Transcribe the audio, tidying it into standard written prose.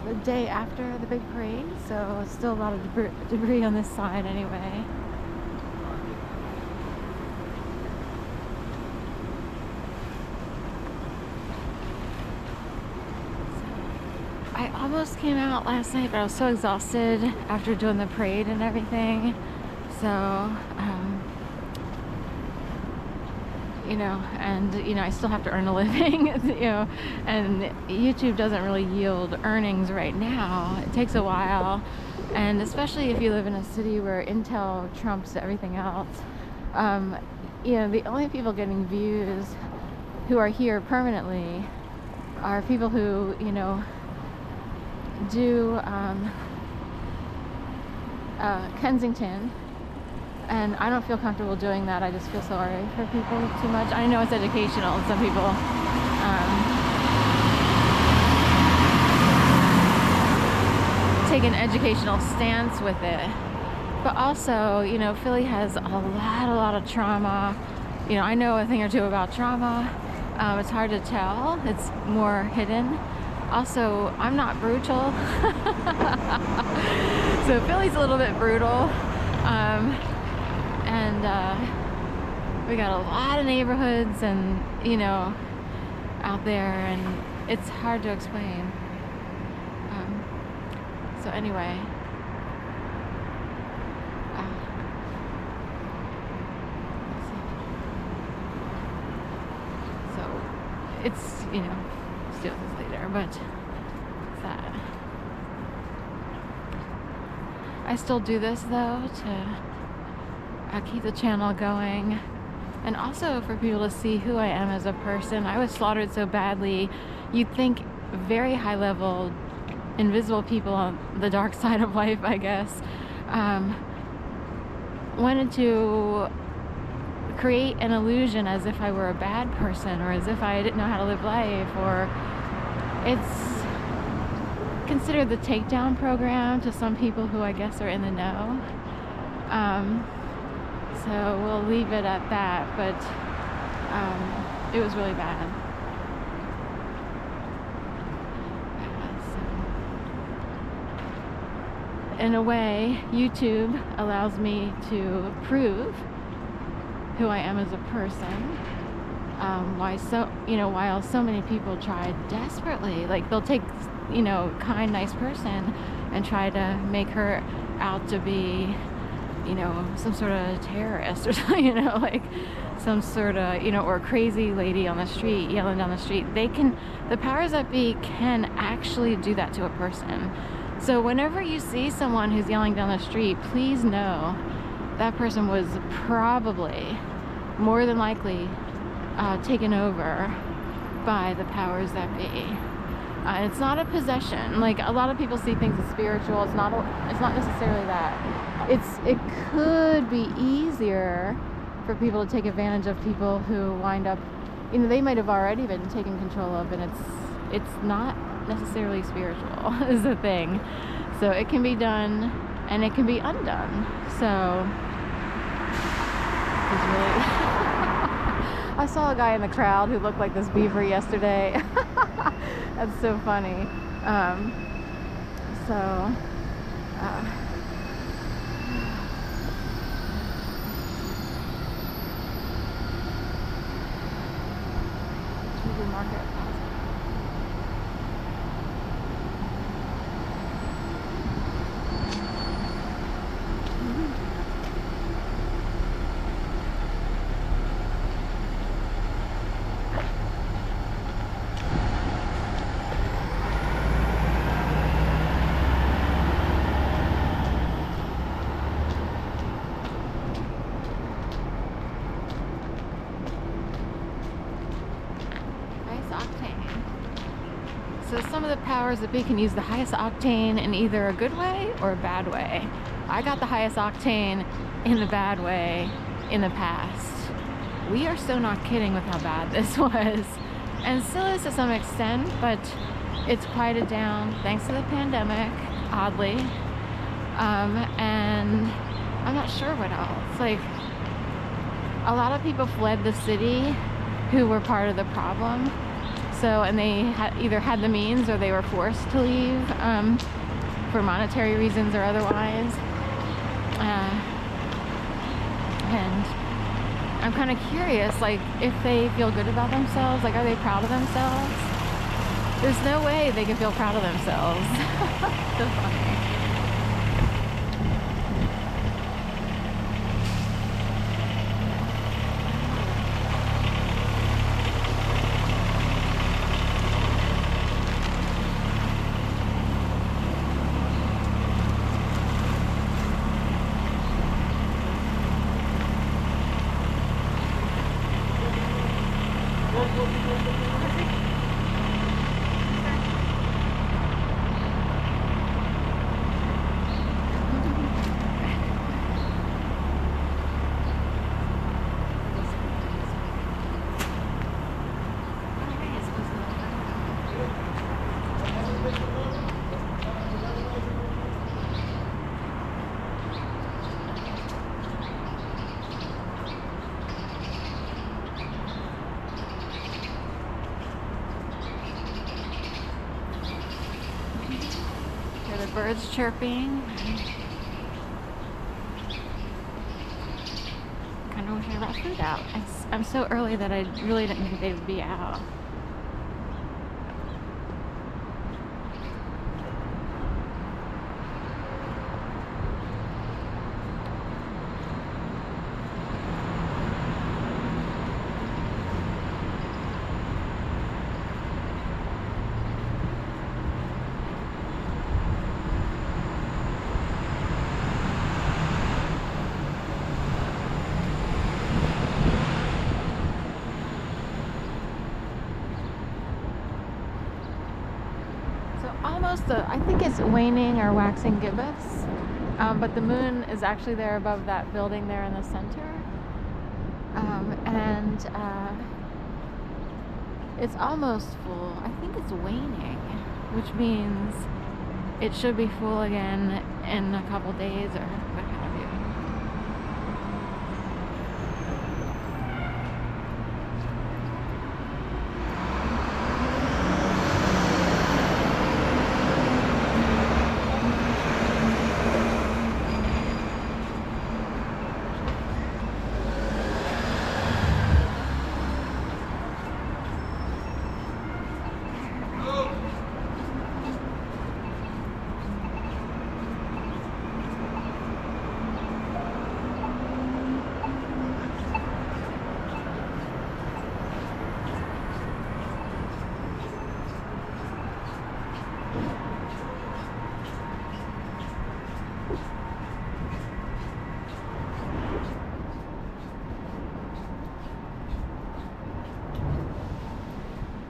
the day after the big parade, so still a lot of debris on this side anyway. I almost came out last night, but I was so exhausted after doing the parade and everything. So, you know, and, you know, I still have to earn a living, you know, and YouTube doesn't really yield earnings right now. It takes a while, and especially if you live in a city where Intel trumps everything else. You know, the only people getting views who are here permanently are people who, you know, do Kensington. And I don't feel comfortable doing that. I just feel sorry for people too much. I know it's educational. Some people take an educational stance with it. But also, you know, Philly has a lot of trauma. You know, I know a thing or two about trauma. It's hard to tell. It's more hidden. Also, I'm not brutal. So Philly's a little bit brutal. And we got a lot of neighborhoods and, you know, out there, and it's hard to explain. So anyway, so it's, you know, still this later, but it's that. I still do this though to keep the channel going, and also for people to see who I am as a person. I was slaughtered so badly, you'd think very high level, invisible people on the dark side of life, I guess, wanted to create an illusion as if I were a bad person, or as if I didn't know how to live life, or it's considered the takedown program to some people who I guess are in the know. So we'll leave it at that, but it was really bad. So, in a way, YouTube allows me to prove who I am as a person. While so many people try desperately, like they'll take, you know, kind, nice person and try to make her out to be, you know, some sort of terrorist or something, you know, like some sort of, you know, or crazy lady on the street yelling down the street. The powers that be can actually do that to a person. So whenever you see someone who's yelling down the street, please know that person was probably, more than likely, taken over by the powers that be. It's not a possession. Like, a lot of people see things as spiritual. It's not necessarily that. It could be easier for people to take advantage of people who wind up, you know, they might have already been taken control of, and it's not necessarily spiritual is the thing. So it can be done and it can be undone. So it's really I saw a guy in the crowd who looked like this beaver yesterday. That's so funny. Market. So some of the powers that be can use the highest octane in either a good way or a bad way. I got the highest octane in the bad way in the past. We are so not kidding with how bad this was. And still is to some extent, but it's quieted down thanks to the pandemic, oddly. And I'm not sure what else. Like, a lot of people fled the city who were part of the problem. So, and they either had the means or they were forced to leave for monetary reasons or otherwise. And I'm kind of curious, like, if they feel good about themselves, like, are they proud of themselves? There's no way they can feel proud of themselves. So funny. Hear the birds chirping. Kind of wish I brought food out. I'm so early that I really didn't think they would be out. I think it's waning or waxing gibbous, but the moon is actually there above that building there in the center, and it's almost full. I think it's waning, which means it should be full again in a couple days or